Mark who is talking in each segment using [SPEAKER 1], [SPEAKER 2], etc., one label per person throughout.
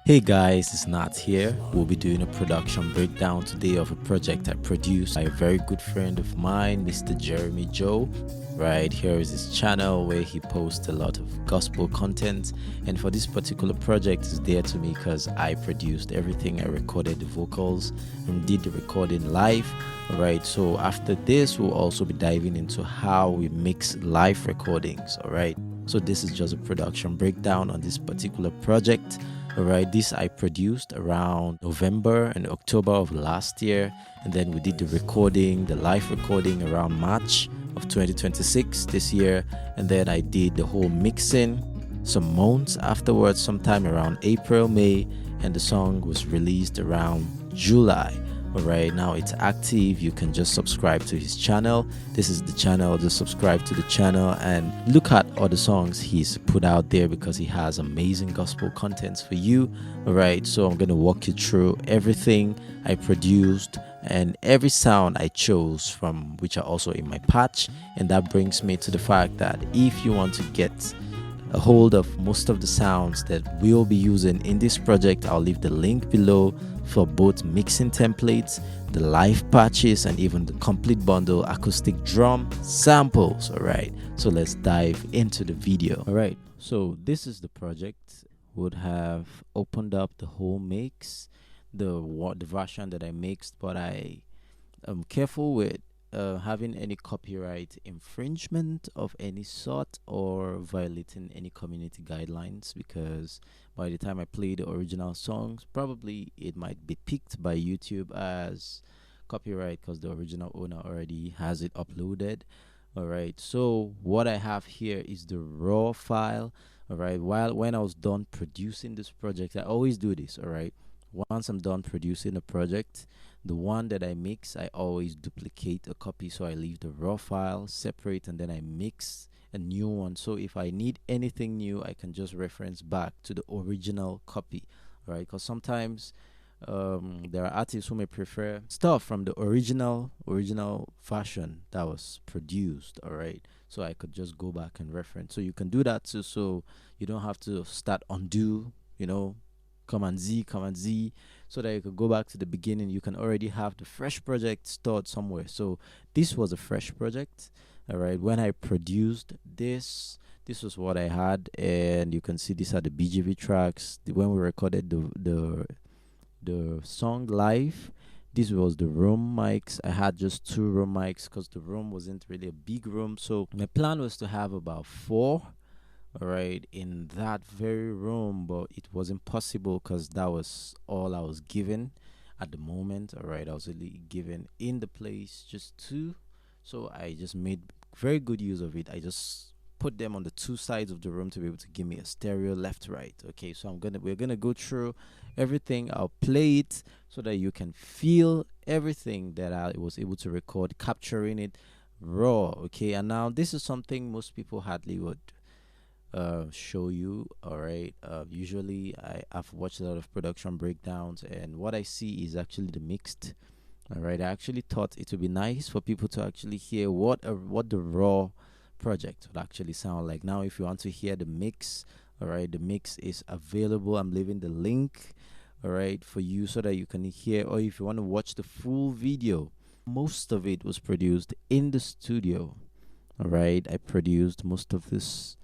[SPEAKER 1] Hey guys, it's Nat here. We'll be doing a production breakdown today of a project I produced by a very good friend of mine, Mr. JEREMYJOE. Right here is his channel where he posts a lot of gospel content, and for this particular project is dear to me because I produced everything. I recorded the vocals and did the recording live. Alright, so after this we'll also be diving into how we mix live recordings. Alright, so this is just a production breakdown on this particular project. Alright, this I produced around November and October of last year, and then we did the live recording around March of 2026 this year, and then I did the whole mixing some months afterwards, sometime around April, May, and the song was released around July. Alright, now it's active. You can just subscribe to his channel. This is the channel. Just subscribe to the channel and look at all the songs he's put out there because he has amazing gospel contents for you. Alright, so I'm gonna walk you through everything I produced and every sound I chose from, which are also in my patch. And that brings me to the fact that if you want to get a hold of most of the sounds that we'll be using in this project, I'll leave the link below for both mixing templates, the live patches, and even the complete bundle acoustic drum samples. Alright, so let's dive into the video. Alright, so this is the project. Would have opened up the whole mix, the version that I mixed, but I am careful with having any copyright infringement of any sort or violating any community guidelines, because by the time I play the original songs, probably it might be picked by YouTube as copyright because the original owner already has it uploaded. Alright, so what I have here is the raw file. Alright, when I was done producing this project, I always do this. Alright, once I'm done producing a project, the one that I mix, I always duplicate a copy, so I leave the raw file separate and then I mix a new one. So if I need anything new, I can just reference back to the original copy. Right, because sometimes there are artists who may prefer stuff from the original version that was produced. All right, so I could just go back and reference. So you can do that too, so you don't have to start undo, command Z, so that you could go back to the beginning. You can already have the fresh project stored somewhere. So this was a fresh project. All right, when I produced this was what I had, and you can see these are the BGV tracks. When we recorded the song live, this was the room mics. I had just 2 room mics because the room wasn't really a big room, so my plan was to have about 4, all right, in that very room, but it wasn't possible because that was all I was given at the moment. All right, I was really given in the place just 2, so I just made very good use of it. I just put them on the 2 sides of the room to be able to give me a stereo left right. Okay, so we're gonna go through everything. I'll play it so that you can feel everything that I was able to record, capturing it raw. Okay, and now this is something most people hardly would show you. All right, usually I've watched a lot of production breakdowns, and what I see is actually the mixed. All right, I actually thought it would be nice for people to actually hear what the raw project would actually sound like. Now if you want to hear the mix, all right, the mix is available. I'm leaving the link, all right, for you so that you can hear, or if you want to watch the full video. Most of it was produced in the studio. All right, I produced most of this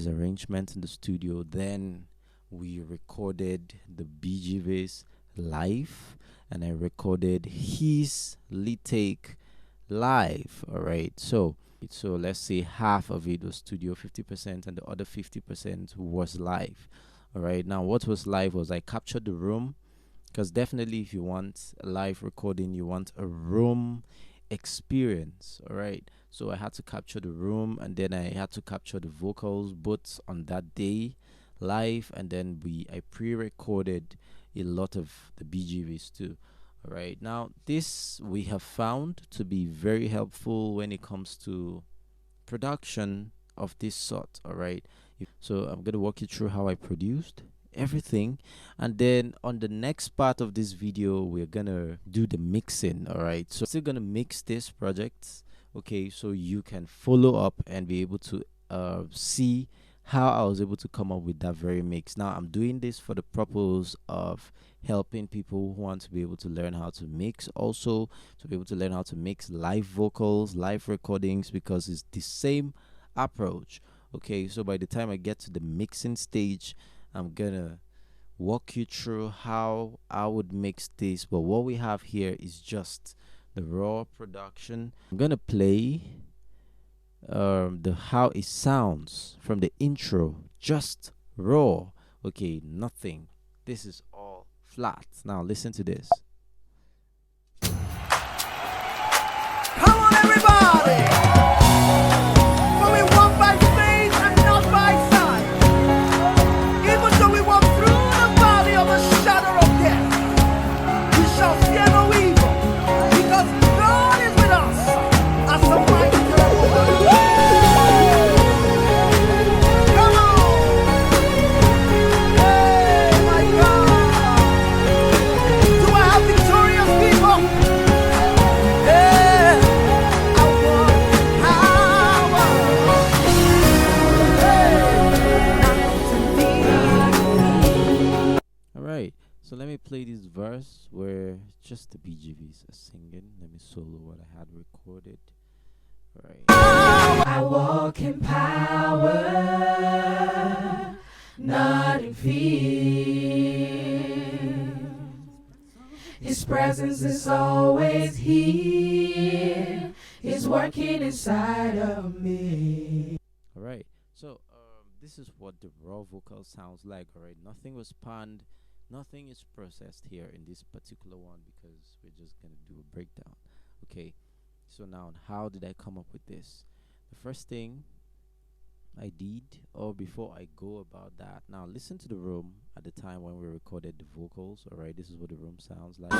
[SPEAKER 1] arrangement in the studio. Then we recorded the BGVs live, and I recorded his lead take live. All right, so let's say half of it was studio, 50%, and the other 50% was live. All right, now what was live was I captured the room, because definitely if you want a live recording, you want a room experience. All right, so I had to capture the room, and then I had to capture the vocals both on that day live, and then I pre-recorded a lot of the BGVs too. All right, now this we have found to be very helpful when it comes to production of this sort. All right, so I'm going to walk you through how I produced everything, and then on the next part of this video we're gonna do the mixing. All right, so I'm still gonna mix this project, okay, so you can follow up and be able to see how I was able to come up with that very mix. Now I'm doing this for the purpose of helping people who want to be able to learn how to mix, also to be able to learn how to mix live vocals, live recordings, because it's the same approach. Okay, so by the time I get to the mixing stage, I'm gonna walk you through how I would mix this. But what we have here is just the raw production. I'm gonna play the how it sounds from the intro, just raw. Okay, nothing. This is all flat. Now listen to this.
[SPEAKER 2] Come on, everybody! For we walk by faith and not by sight. Even though we walk through the valley of the shadow of death, we shall fear no evil, because God is with us as a mighty terrible. Come on! Hey, my God! Do I have victorious people? Yeah, I want power.
[SPEAKER 1] All right, so let me play this verse where just the BGVs are singing. Let me solo what I had recorded. All right.
[SPEAKER 3] I walk in power, not in fear. His presence is always here. He's working inside of me.
[SPEAKER 1] All right, so this is what the raw vocal sounds like. All right, nothing was panned, nothing is processed here in this particular one, because we're just gonna do a breakdown. Okay, so now how did I come up with this? The first thing I did, or before I go about that, now listen to the room at the time when we recorded the vocals. All right, this is what the room sounds like.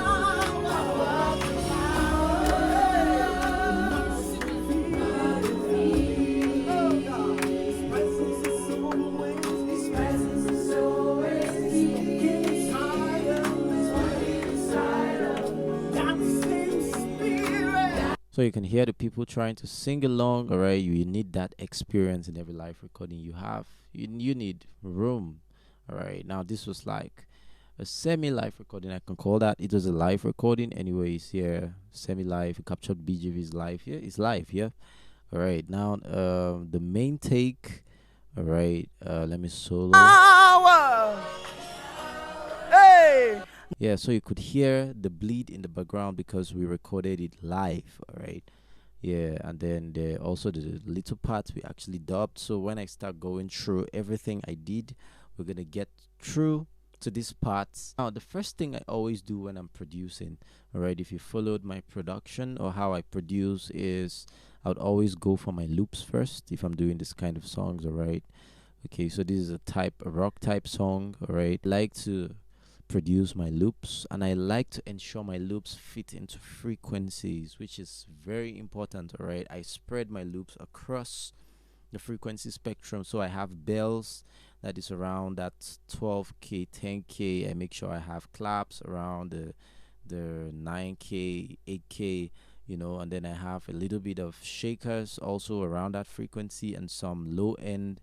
[SPEAKER 1] So you can hear the people trying to sing along. All right, you need that experience in every live recording you have. You need room. All right, now this was like a semi-live recording, I can call that. It was a live recording anyways. Yeah, semi-live. We captured BGV's live. Yeah, it's live. Yeah. All right, now the main take. All right, let me solo.
[SPEAKER 2] Power! Hey!
[SPEAKER 1] Yeah, so you could hear the bleed in the background because we recorded it live. All right. Yeah, and then also the little parts we actually dubbed. So when I start going through everything I did, we're gonna get through to these parts. Now the first thing I always do when I'm producing, all right, if you followed my production or how I produce, is I would always go for my loops first if I'm doing this kind of songs. All right. Okay, so this is a rock type song. All right, I like to produce my loops, and I like to ensure my loops fit into frequencies, which is very important. All right, I spread my loops across the frequency spectrum, so I have bells that is around that 12k 10k. I make sure I have claps around the 9k 8k, you know, and then I have a little bit of shakers also around that frequency, and some low end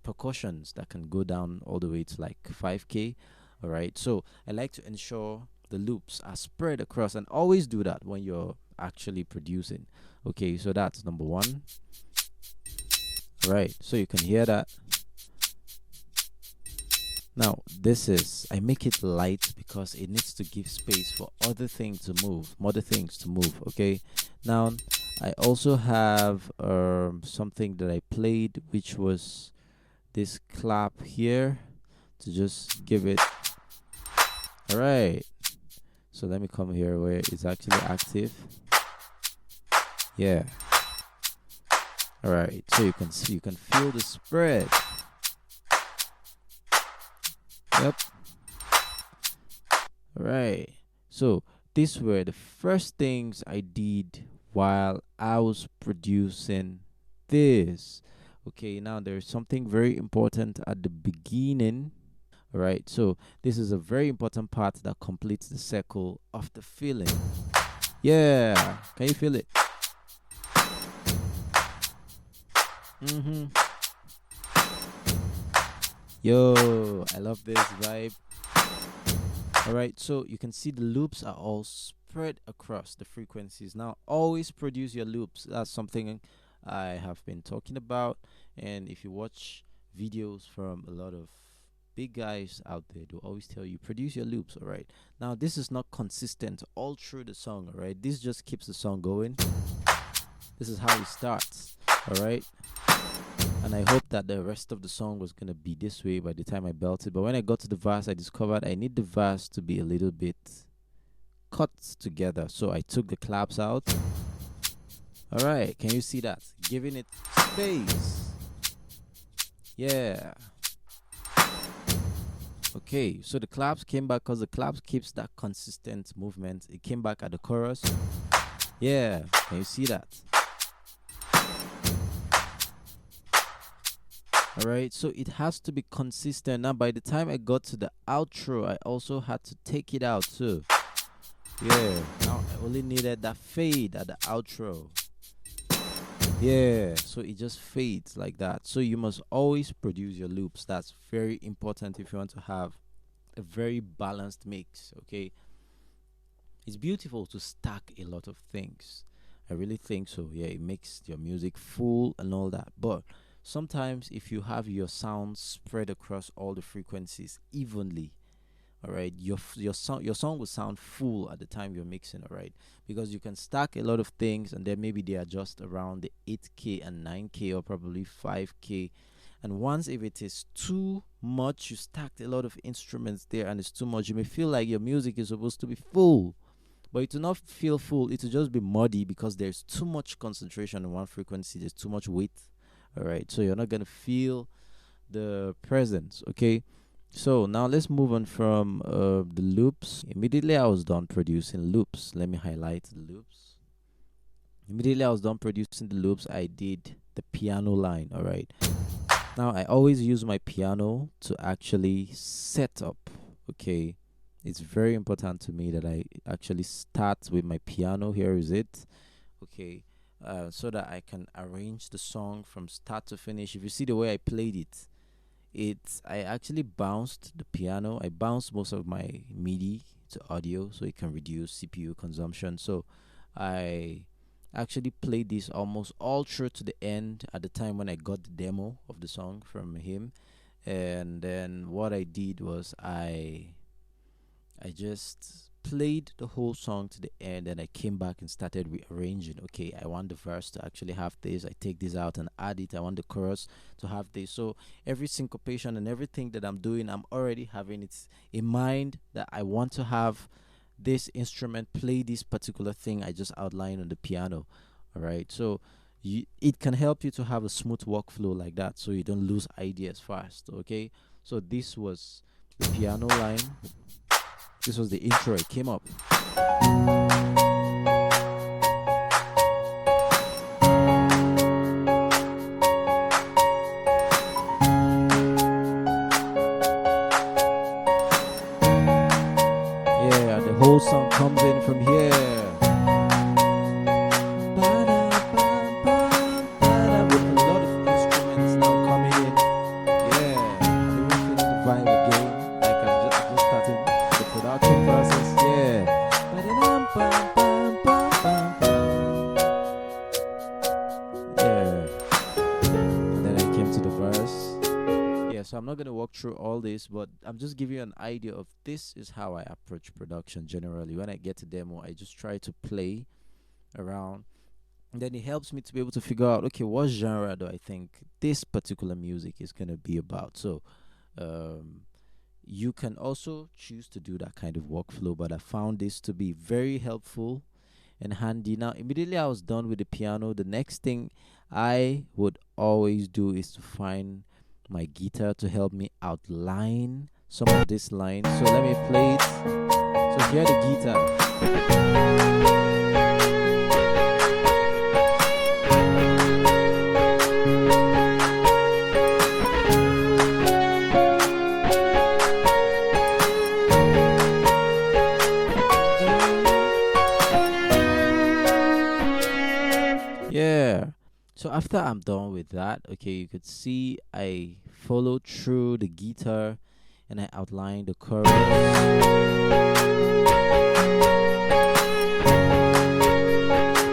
[SPEAKER 1] percussions that can go down all the way to like 5k. All right, so I like to ensure the loops are spread across, and always do that when you're actually producing. Okay, so that's number one. All right, so you can hear that. Now this is, I make it light because it needs to give space for other things to move, okay. Now I also have something that I played, which was this clap here, to just give it. All right, so let me come here where it's actually active. Yeah. All right, so you can see, you can feel the spread. Yep. All right, so these were the first things I did while I was producing this. Okay, now there's something very important at the beginning. All right, so this is a very important part that completes the circle of the feeling. Yeah, can you feel it? Yo, I love this vibe. All right, so you can see the loops are all spread across the frequencies. Now, always produce your loops. That's something I have been talking about. And if you watch videos from a lot of big guys out there, they'll always tell you produce your loops. All right, now this is not consistent all through the song. All right, this just keeps the song going. This is how it starts. All right, and I hope that the rest of the song was gonna be this way by the time I belted. But when I got to the verse, I discovered I need the verse to be a little bit cut together. So I took the claps out. All right, can you see that? Giving it space. Yeah. Okay, so the claps came back because the claps keeps that consistent movement. It came back at the chorus. Yeah, can you see that? Alright, so it has to be consistent. Now, by the time I got to the outro, I also had to take it out too. Yeah, now I only needed that fade at the outro. Yeah, so it just fades like that. So you must always produce your loops. That's very important if you want to have a very balanced mix, okay? It's beautiful to stack a lot of things. I really think so. Yeah, it makes your music full and all that. But sometimes if you have your sound spread across all the frequencies evenly, all right, your song will sound full at the time you're mixing, all right, because you can stack a lot of things and then maybe they are just around the 8K and 9K or probably 5K. And once if it is too much, you stacked a lot of instruments there and it's too much, you may feel like your music is supposed to be full, but it will not feel full. It will just be muddy because there's too much concentration on one frequency. There's too much weight. All right, so you're not gonna feel the presence. Okay, so now let's move on from the loops. Immediately I was done producing loops. Let me highlight the loops. Immediately I was done producing the loops, I did the piano line. All right, now I always use my piano to actually set up. Okay, it's very important to me that I actually start with my piano. Here is it. Okay, so that I can arrange the song from start to finish. If you see the way I played it, I actually bounced the piano. I bounced most of my MIDI to audio so it can reduce CPU consumption. So I actually played this almost all through to the end at the time when I got the demo of the song from him. And then what I did was I just played the whole song to the end and I came back and started rearranging. Okay, I want the verse to actually have this. I take this out and add it. I want the chorus to have this. So every syncopation and everything that I'm doing, I'm already having it in mind that I want to have this instrument play this particular thing I just outlined on the piano. All right, so it can help you to have a smooth workflow like that so you don't lose ideas fast. Okay, so this was the piano line. This was the intro. It came up. Yeah, the whole song comes in from here. With a lot of instruments now coming in. Yeah, I'm even feeling the vibe again. Like I'm just starting the production process. Yeah. Yeah. And then I came to the verse. Yeah, so I'm not going to walk through all this, but I'm just giving you an idea of this is how I approach production generally. When I get to demo, I just try to play around. And then it helps me to be able to figure out, okay, what genre do I think this particular music is going to be about? So you can also choose to do that kind of workflow, but I found this to be very helpful and handy. Now, immediately I was done with the piano. The next thing I would always do is to find my guitar to help me outline some of this line. So let me play it. So hear the guitar. Yeah. So after I'm done with that, okay, you could see I followed through the guitar and I outlined the chorus.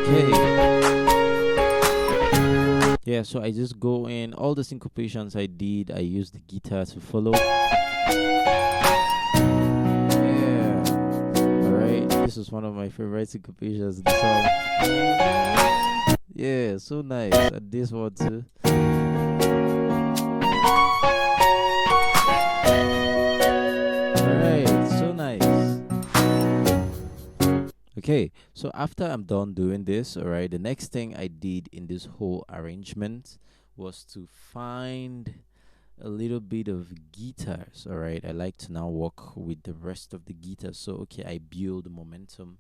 [SPEAKER 1] Okay. Yeah, so I just go in all the syncopations I did. I used the guitar to follow. Yeah. All right. This is one of my favorite syncopations in the song. Yeah, so nice. And this one too. All right, so nice. Okay, so after I'm done doing this, all right, the next thing I did in this whole arrangement was to find a little bit of guitars. All right, I like to now work with the rest of the guitars. So okay, I build momentum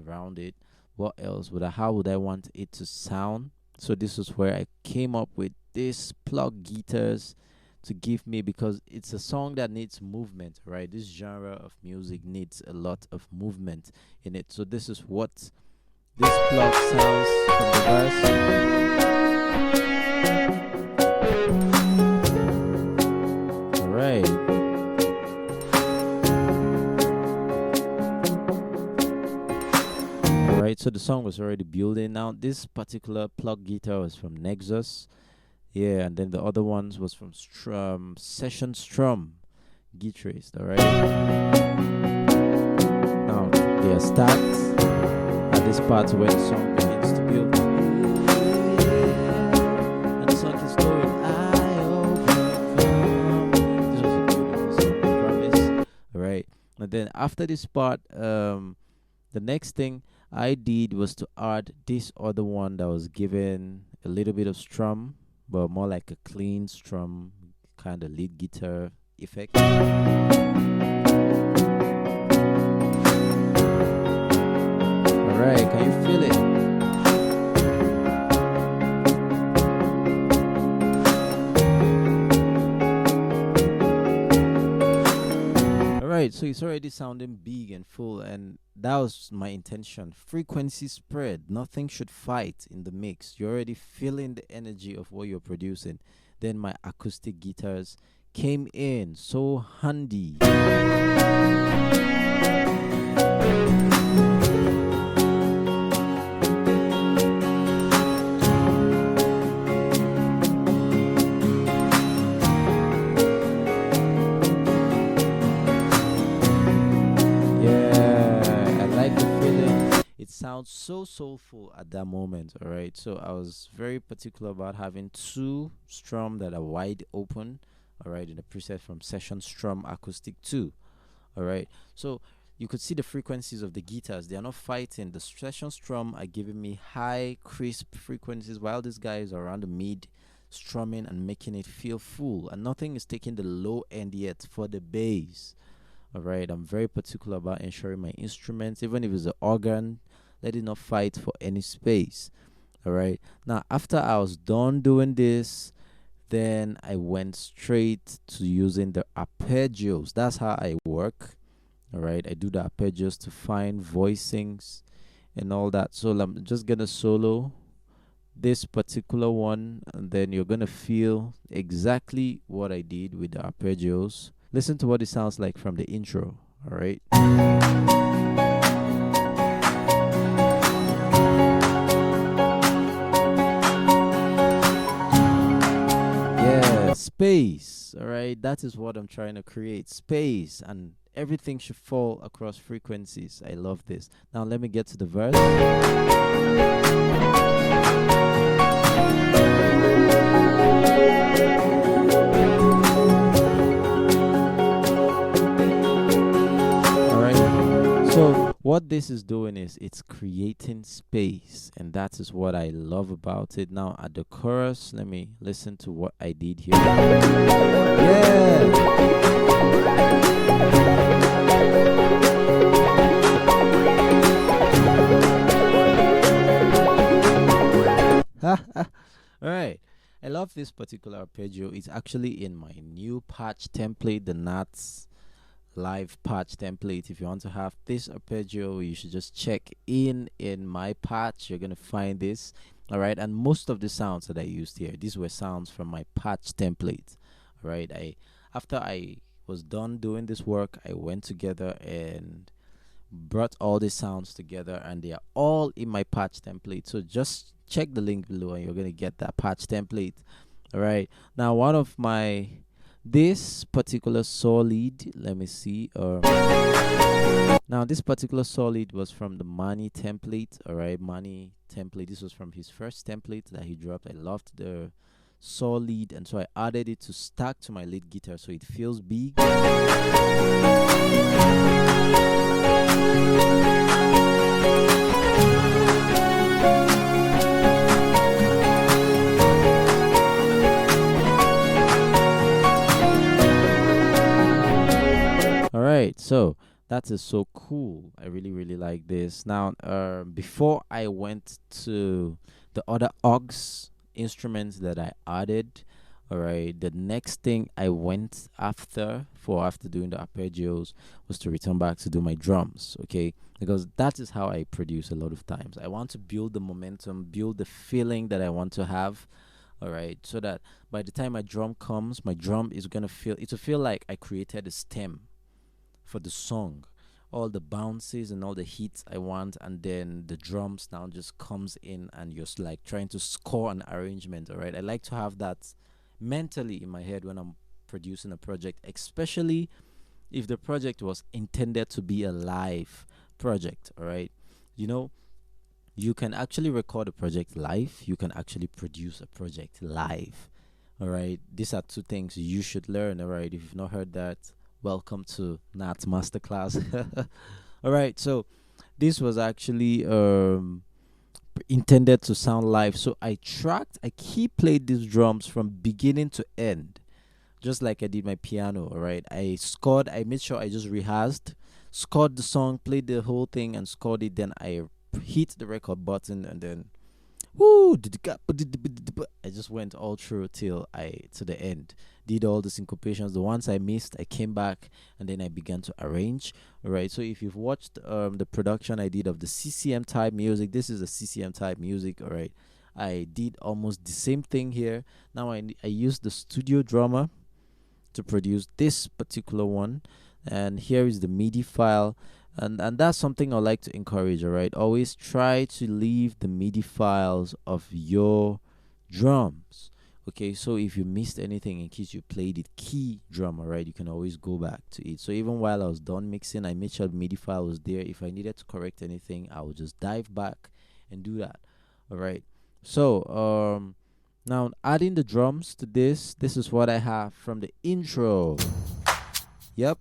[SPEAKER 1] around it. What else would I, how would I want it to sound? So this is where I came up with this plug guitars to give me, because it's a song that needs movement, right? This genre of music needs a lot of movement in it. So this is what this plug sounds from the verse. All right. All right, so the song was already building. Now this particular plug guitar was from Nexus. Yeah, and then the other ones was from Session Strum guitarist. All right. Now they are start at this part where the song begins to build, and the song is going, I overcome. This was a beautiful song, I promise. All right, and then after this part, the next thing I did was to add this other one that was given a little bit of strum, but more like a clean strum kind of lead guitar effect. Alright, can you feel it? Alright, so it's already sounding big and full, and that was my intention. Frequency spread, nothing should fight in the mix. You're already feeling the energy of what you're producing. Then my acoustic guitars came in so handy. Sounds so soulful at that moment. All right, so I was very particular about having two strum that are wide open, all right, in the preset from Session Strum Acoustic 2. All right, so you could see the frequencies of the guitars. They are not fighting. The Session Strum are giving me high crisp frequencies, while these guys are around the mid, strumming and making it feel full, and nothing is taking the low end yet for the bass. All right, I'm very particular about ensuring my instruments, even if it's an organ, let it not fight for any space. All right, now after I was done doing this, then I went straight to using the arpeggios. That's how I work. All right, I do the arpeggios to find voicings and all that. So I'm just gonna solo this particular one, and then you're gonna feel exactly what I did with the arpeggios. Listen to what it sounds like from the intro. All right. Space. All right, that is what I'm trying to create, space, and everything should fall across frequencies. I love this. Now let me get to the verse. All right, so what this is doing is it's creating space, and that is what I love about it. Now at the chorus, let me listen to what I did here. Yeah. All right, I love this particular arpeggio. It's actually in my new patch template, the Nats live patch template. If you want to have this arpeggio, you should just check in my patch. You're gonna find this. All right, and most of the sounds that I used here, these were sounds from my patch template. right? After I was done doing this work, I went together and brought all the sounds together, and they are all in my patch template. So just check the link below and you're going to get that patch template. All right, now one of my this particular solid, let me see, now this particular solid was from the Mani template. All right, Mani template, this was from his first template that he dropped. I loved the solid, and so I added it to stack to my lead guitar so it feels big. All right, so that is so cool. I really like this. Now, before I went to the other aux instruments that I added, all right, the next thing I went after doing the arpeggios was to return back to do my drums, okay? Because that is how I produce a lot of times. I want to build the momentum, build the feeling that I want to have, all right, so that by the time my drum comes, my drum is gonna feel like I created a stem for the song, all the bounces and all the hits I want, and then the drums now just comes in and you're like trying to score an arrangement. All right, I like to have that mentally in my head when I'm producing a project, especially if the project was intended to be a live project. All right, you know, you can actually record a project live, you can actually produce a project live. All right, these are two things you should learn. All right, if you've not heard that, welcome to Nat's Masterclass. All right, so this was actually intended to sound live. So I played these drums from beginning to end, just like I did my piano. All right, I made sure I just rehearsed, scored the song, played the whole thing, and scored it. Then I hit the record button, and then woo, I just went all through till to the end. Did all the syncopations. The ones I missed, I came back and then I began to arrange. All right. So if you've watched the production I did of the CCM type music, this is a CCM type music. All right. I did almost the same thing here. Now I used the studio drummer to produce this particular one, and here is the MIDI file. And that's something I like to encourage. All right, always try to leave the MIDI files of your drums. Okay, so if you missed anything in case you played it key drum, all right, you can always go back to it. So even while I was done mixing, I made sure the MIDI file was there. If I needed to correct anything, I would just dive back and do that. All right, so now adding the drums to this is what I have from the intro. Yep.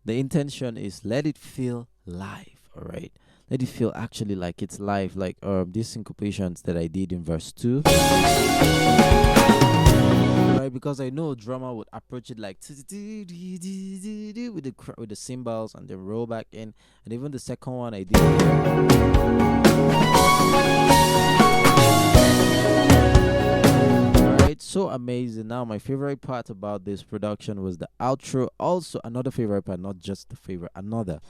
[SPEAKER 1] The intention is let it feel live. All right, let it feel actually like it's live, like these syncopations that I did in verse 2, right? Because I know drummer would approach it like with the cymbals and then roll back in, and even the second one I did. It's so amazing. Now my favorite part about this production was the outro. Also another favorite part, not just the favorite, another.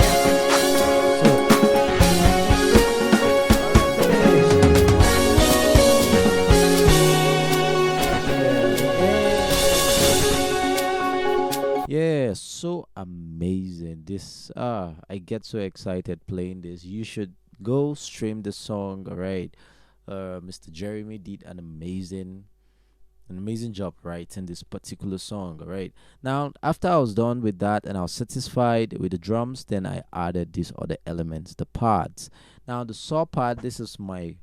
[SPEAKER 1] Yeah, so amazing. This I get so excited playing this. You should go stream the song. All right, Mr. Jeremy did an amazing job writing this particular song. All right, now after I was done with that and I was satisfied with the drums, then I added these other elements, the pads. Now the saw pad, this is my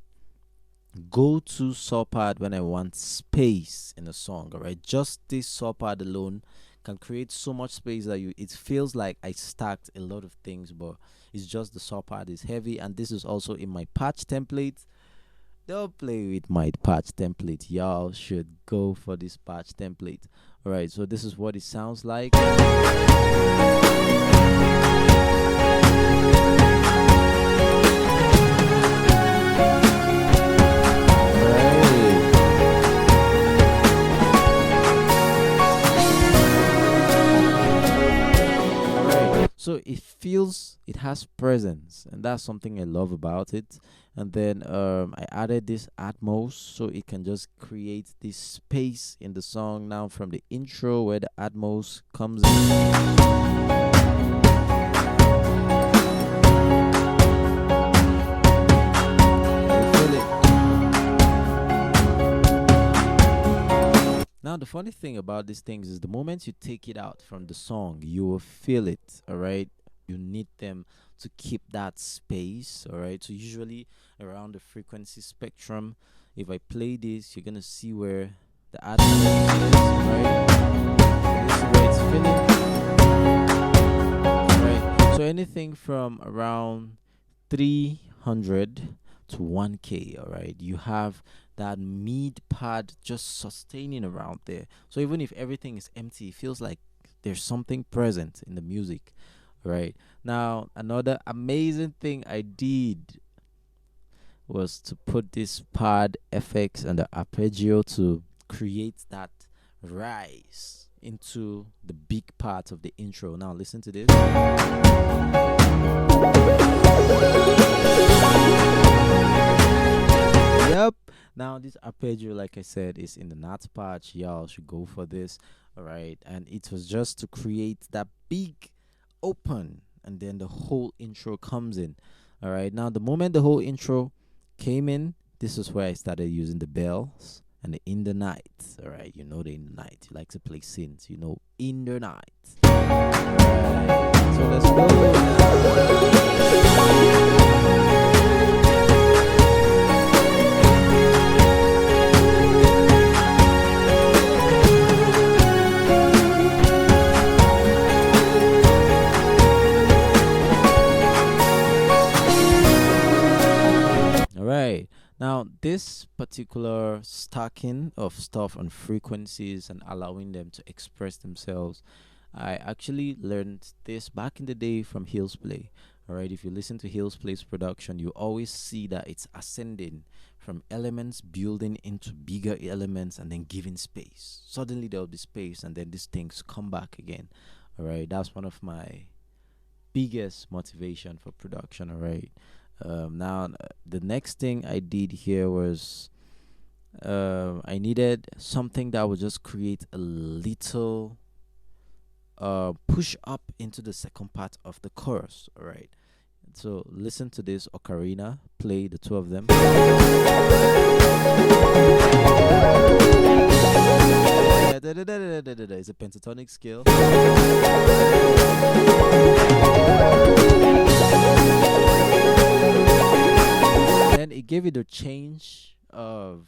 [SPEAKER 1] go-to saw pad when I want space in a song. All right, just this saw pad alone can create so much space that it feels like I stacked a lot of things, but It's just the saw part is heavy, and this is also in my patch template. Don't play with my patch template. Y'all should go for this patch template. All right, so this is what it sounds like. So it has presence, and that's something I love about it. And then I added this Atmos, so it can just create this space in the song now from the intro where the Atmos comes in. Now, the funny thing about these things is the moment you take it out from the song, you will feel it, all right? You need them to keep that space, all right? So usually around the frequency spectrum, if I play this, you're going to see where the Atmos is, right? This is where it's filling, right? So anything from around 300 to 1K, all right? You have that mid pad just sustaining around there. So even if everything is empty, it feels like there's something present in the music, right? Now, another amazing thing I did was to put this pad FX and the arpeggio to create that rise into the big part of the intro. Now listen to this. Yep. Now this arpeggio, like I said, is in the nut patch. Y'all should go for this. All right. And it was just to create that big open, and then the whole intro comes in. All right. Now the moment the whole intro came in, this is where I started using the bells and the in the night. All right. You know the in the night. You like to play synths. You know in the night. All right. So let's go now. Right. Now, this particular stacking of stuff on frequencies and allowing them to express themselves, I actually learned this back in the day from Hills Play. All right. If you listen to Hills Play's production, you always see that it's ascending from elements, building into bigger elements, and then giving space. Suddenly there'll be space, and then these things come back again. All right. That's one of my biggest motivation for production. All right. Now the next thing I did here was I needed something that would just create a little push up into the second part of the chorus. All right, so listen to this ocarina, play the two of them. It's a pentatonic scale. Then it gave it a change of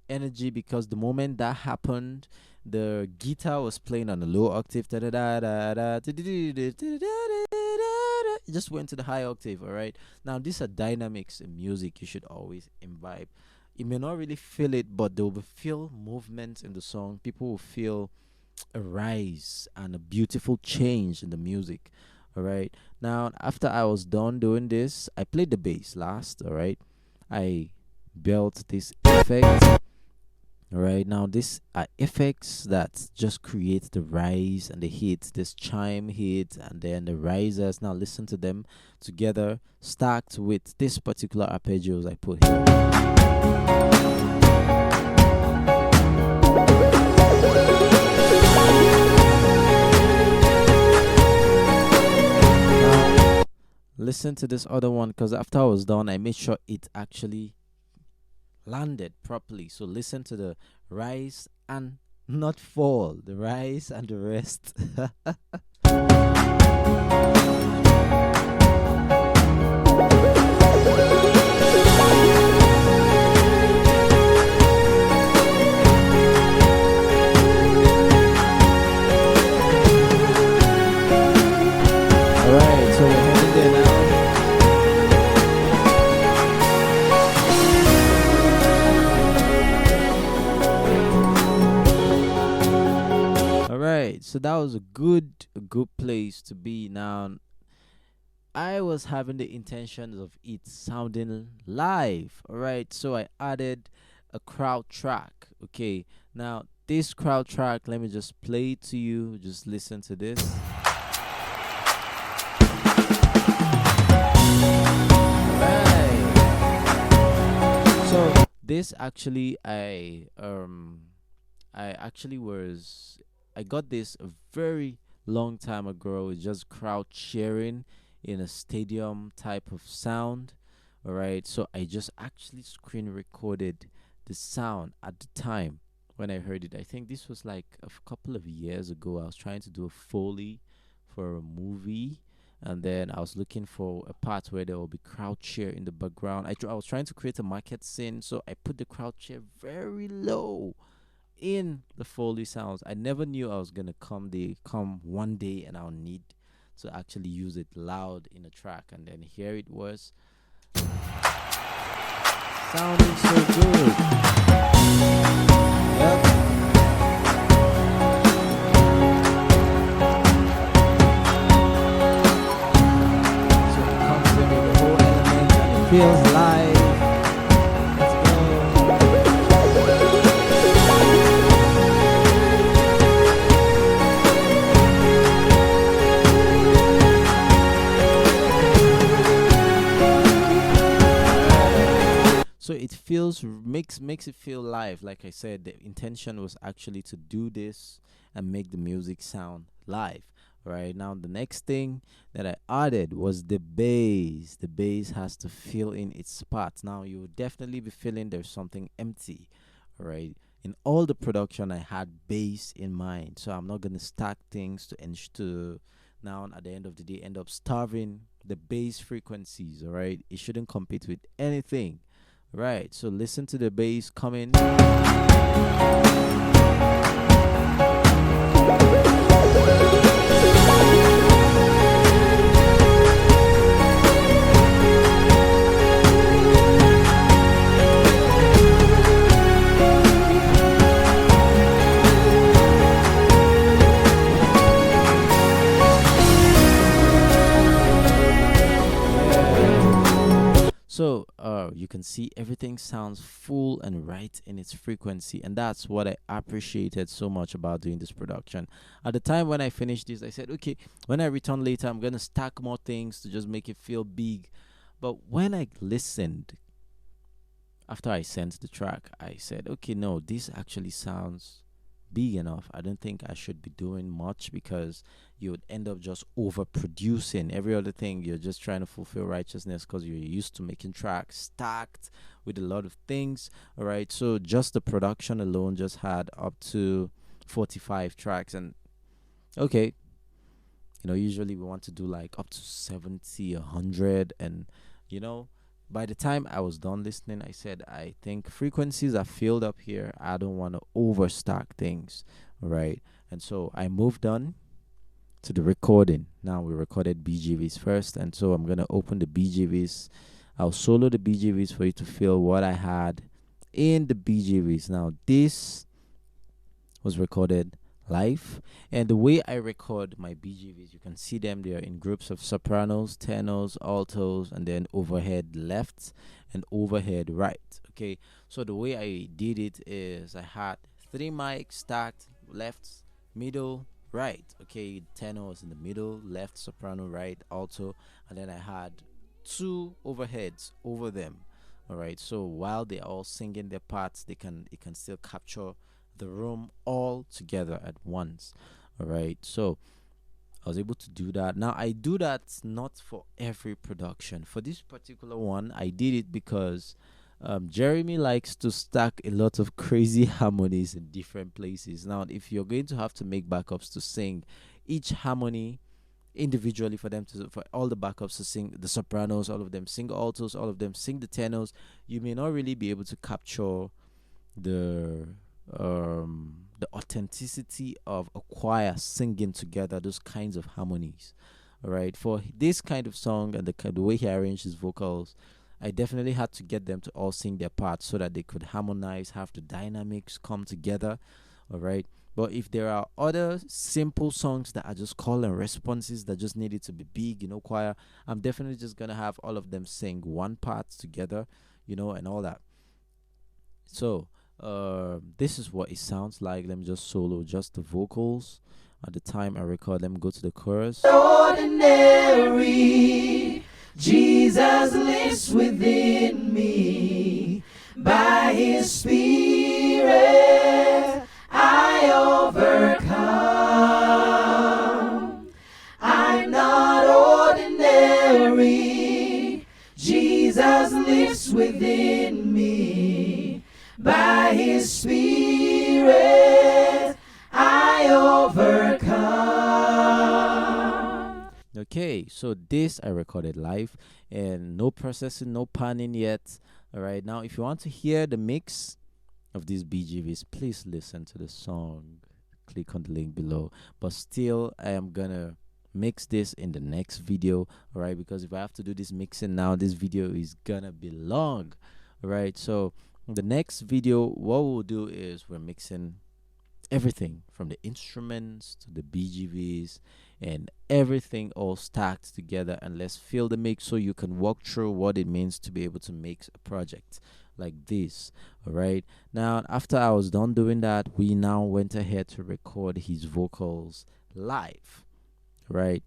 [SPEAKER 1] energy, because the moment that happened, the guitar was playing on a low octave. It just went to the high octave. All right. Now these are dynamics in music. You should always imbibe. You may not really feel it, but there will feel movement in the song. People will feel a rise and a beautiful change in the music. All right. Now, after I was done doing this, I played the bass last. All right. I built this effect. All right. Now, these are effects that just create the rise and the hit, this chime hit, and then the risers. Now, listen to them together, stacked with this particular arpeggios I put here. Listen to this other one, because after I was done, I made sure it actually landed properly. So listen to the rise and not fall, the rise and the rest. Alright, so we're heading there now. right, so that was a good place to be. Now I was having the intentions of it sounding live. All right, so I added a crowd track. Okay, now this crowd track, let me just play it to you. Just listen to this. Right. So this actually, I actually was, I got this a very long time ago. It's just crowd cheering in a stadium type of sound. All right, so I just actually screen recorded the sound at the time when I heard it. I think this was like couple of years ago. I was trying to do a Foley for a movie, and then I was looking for a part where there will be crowd cheer in the background. I was trying to create a market scene, so I put the crowd cheer very low in the Foley sounds. I never knew I was gonna come one day and I'll need to actually use it loud in a track, and then here it was sounding so good. Yep. So it comes in with the whole element and it feels live. So it feels makes it feel live. Like I said, the intention was actually to do this and make the music sound live. Right now, the next thing that I added was the bass. The bass has to fill in its spots. Now you will definitely be feeling there's something empty. Right, in all the production, I had bass in mind, so I'm not gonna stack things to now at the end of the day end up starving the bass frequencies. All right, it shouldn't compete with anything. Right, so listen to the bass coming. So you can see everything sounds full and right in its frequency, and that's what I appreciated so much about doing this production. At the time when I finished this, I said, okay, when I return later, I'm gonna stack more things to just make it feel big. But when I listened after I sent the track, I said, okay, no, this actually sounds big enough. I don't think I should be doing much, because you would end up just overproducing every other thing. You're just trying to fulfill righteousness because you're used to making tracks stacked with a lot of things. All right, so just the production alone just had up to 45 tracks, and okay, usually we want to do like up to 70, 100, and by the time I was done listening, I said, I think frequencies are filled up here. I don't want to overstack things, right? And so I moved on to the recording. Now we recorded BGVs first, and so I'm going to open the BGVs. I'll solo the BGVs for you to feel what I had in the BGVs. Now this was recorded live, and the way I record my BGVs, you can see them. They are in groups of sopranos, tenors, altos, and then overhead left and overhead right. Okay, so the way I did it is I had 3 mics stacked, left, middle, right. Okay, tenor was in the middle, left, soprano, right, alto, and then I had 2 overheads over them. All right, so while they're all singing their parts, it can still capture the room all together at once. All right, so I was able to do that. Now I do that not for every production. For this particular one, I did it because Jeremy likes to stack a lot of crazy harmonies in different places. Now if you're going to have to make backups to sing each harmony individually, for all the backups to sing the sopranos, all of them sing altos, all of them sing the tenors, you may not really be able to capture the authenticity of a choir singing together those kinds of harmonies. All right, for this kind of song and the way he arranged his vocals, I definitely had to get them to all sing their parts so that they could harmonize, have the dynamics come together. All right. But if there are other simple songs that are just call and responses that just needed to be big, choir, I'm definitely just gonna have all of them sing one part together, and all that. So this is what it sounds like. Let me just solo just the vocals. At the time I record, let me go to the chorus.
[SPEAKER 3] Ordinary, Jesus lives within me. By his Spirit I overcome. I'm not ordinary, Jesus lives within me. By his Spirit I overcome.
[SPEAKER 1] Okay, so this I recorded live and no processing, no panning yet. All right, now if you want to hear the mix of these BGVs, please listen to the song. Click on the link below. But still, I am gonna mix this in the next video. All right, because if I have to do this mixing now, this video is gonna be long. All right, so the next video, what we'll do is we're mixing everything from the instruments to the BGVs and everything all stacked together, and let's feel the mix so you can walk through what it means to be able to mix a project like this. All right, now after I was done doing that, we now went ahead to record his vocals live. Right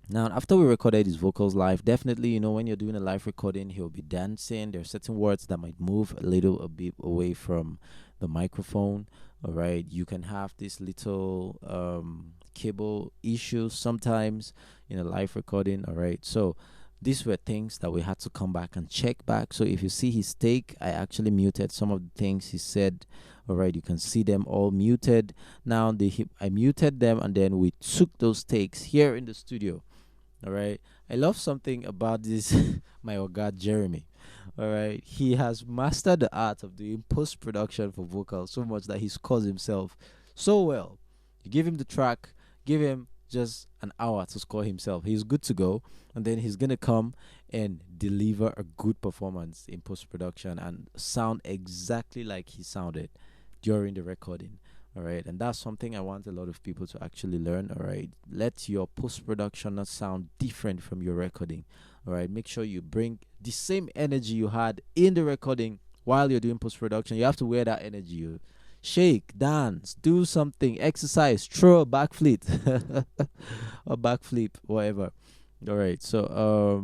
[SPEAKER 1] now, after we recorded his vocals live, definitely, when you're doing a live recording, he'll be dancing. There are certain words that might move a bit away from the microphone. All right, you can have this little cable issues sometimes in a live recording. All right, so these were things that we had to come back and check back. So if you see his take, I actually muted some of the things he said. All right, you can see them all muted. Now I muted them, and then we took those takes here in the studio. All right, I love something about this my God Jeremy. All right, he has mastered the art of doing post-production for vocals so much that he scores himself so well. You give him the track, give him just an hour to score himself, he's good to go, and then he's gonna come and deliver a good performance in post-production and sound exactly like he sounded during the recording. All right, and that's something I want a lot of people to actually learn. All right, let your post-production not sound different from your recording. All right, make sure you bring the same energy you had in the recording while you're doing post-production. You have to wear that energy. You shake, dance, do something, exercise, throw a backflip or backflip, whatever. All right, so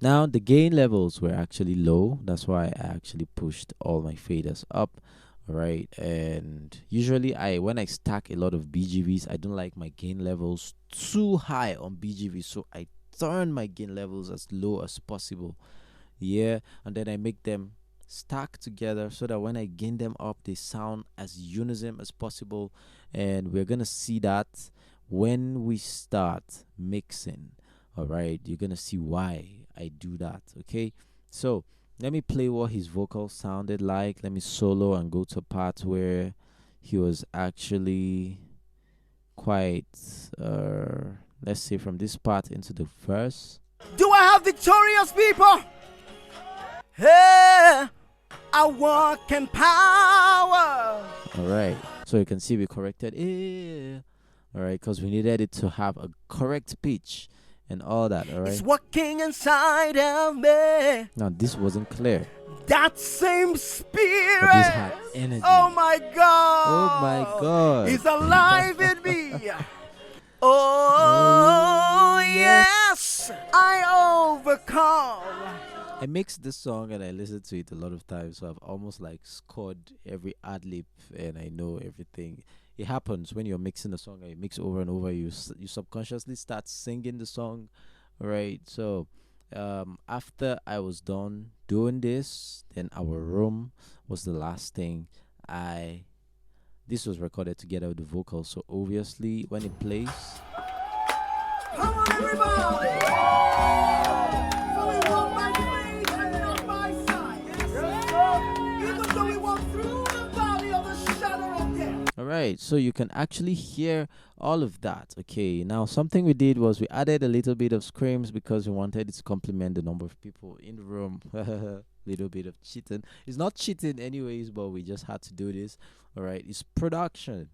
[SPEAKER 1] now the gain levels were actually low. That's why I actually pushed all my faders up. All right, and usually when I stack a lot of BGVs, I don't like my gain levels too high on BGVs, so I turn my gain levels as low as possible. Yeah, and then I make them stack together so that when I gain them up, they sound as unison as possible. And we're gonna see that when we start mixing. All right, you're gonna see why I do that. Okay, so let me play what his vocals sounded like. Let me solo and go to a part where he was actually quite let's say from this part into the verse.
[SPEAKER 2] Do I have victorious people? Hey, I walk in power.
[SPEAKER 1] All right, so you can see we corrected it. All right, because we needed it to have a correct pitch and all that. All right,
[SPEAKER 2] It's working inside of me.
[SPEAKER 1] now this wasn't clear,
[SPEAKER 2] That same spirit.
[SPEAKER 1] but this had energy.
[SPEAKER 2] Oh my God.
[SPEAKER 1] Oh my God.
[SPEAKER 2] He's alive in me. Oh yes, I overcome.
[SPEAKER 1] I mixed this song and I listened to it a lot of times, so I've almost like scored every ad lib and I know everything. It happens when you're mixing the song and you mix over and over, you subconsciously start singing the song. All right, so after I was done doing this, then our room was the last thing. This was recorded together with the vocals, so obviously when it plays,
[SPEAKER 2] Come on, everybody. So we walk by faith and not by sight. Even though we walk through the valley of the shadow of death.
[SPEAKER 1] all right, so you can actually hear all of that. Okay, now something we did was we added a little bit of screams because we wanted it to complement the number of people in the room. Little bit of cheating. It's not cheating anyways, but we just had to do this. All right, it's production.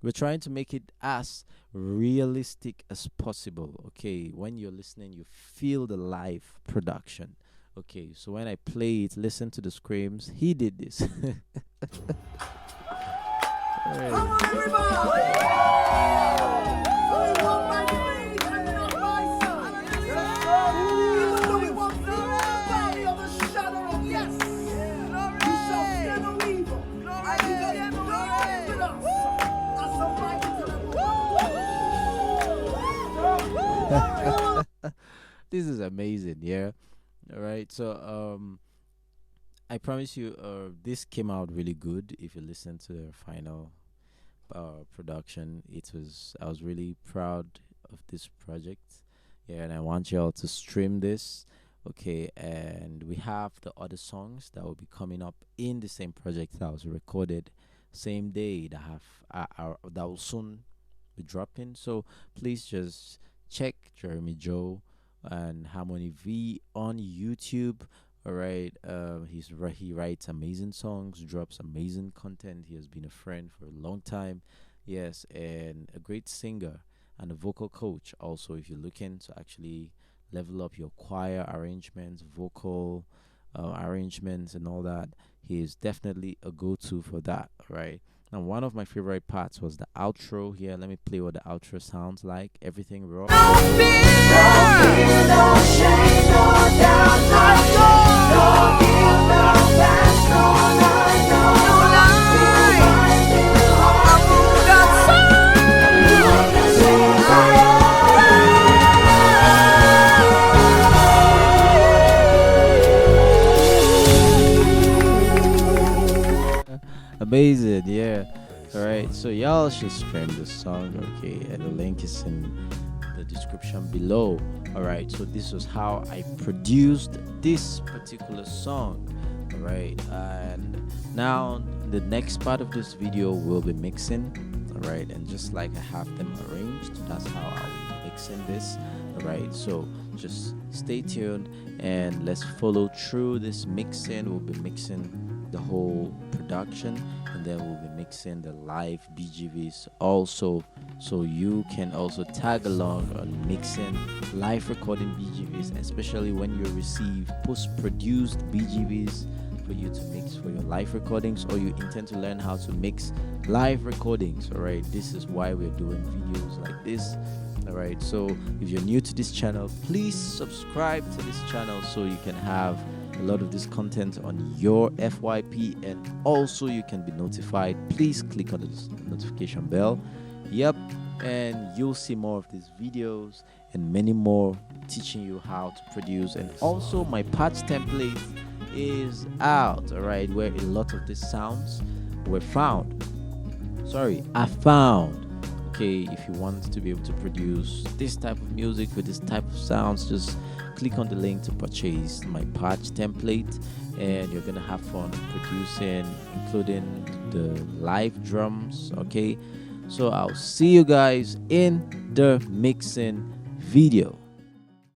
[SPEAKER 1] We're trying to make it as realistic as possible. Okay, when you're listening, you feel the live production. Okay, so when I play it, listen to the screams. He did this.
[SPEAKER 2] Come
[SPEAKER 1] Alright.
[SPEAKER 2] on, everybody! We walk by faith and not by sight. Even though we walk through the valley of the shadow of death, we shall fear no evil. Because the Lord is with us as a mighty
[SPEAKER 1] This is amazing, yeah. All right, so I promise you, this came out really good. If you listen to the final production, I was really proud of this project. Yeah, and I want y'all to stream this. Okay, and we have the other songs that will be coming up in the same project that was recorded same day that that will soon be dropping. So please just check Jeremy Joe and Harmony V on YouTube. All right, he writes amazing songs, drops amazing content. He has been a friend for a long time, yes, and a great singer and a vocal coach. Also, if you're looking to actually level up your choir arrangements, vocal arrangements, and all that, he is definitely a go-to for that. All right. And one of my favorite parts was the outro here. Let me play what the outro sounds like. Everything raw. Amazing, yeah. All right, so y'all should stream this song, okay, and the link is in the description below. All right, so this was how I produced this particular song. All right, and now the next part of this video will be mixing. All right, and just like I have them arranged, that's how I'll be mixing this. All right, so just stay tuned and let's follow through this mixing. We'll be mixing the whole production, and then we'll be mixing the live BGVs also, so you can also tag along on mixing live recording BGVs, especially when you receive post-produced BGVs for you to mix for your live recordings, or you intend to learn how to mix live recordings. All right, this is why we're doing videos like this. All right, so if you're new to this channel, please subscribe to this channel so you can have a lot of this content on your FYP, and also you can be notified. Please click on the notification bell. Yep, and you'll see more of these videos and many more teaching you how to produce. And also my patch template is out, all right, where a lot of these sounds were found. I found. Okay, if you want to be able to produce this type of music with this type of sounds, just click on the link to purchase my patch template, and you're gonna have fun producing, including the live drums. Okay, so I'll see you guys in the mixing video.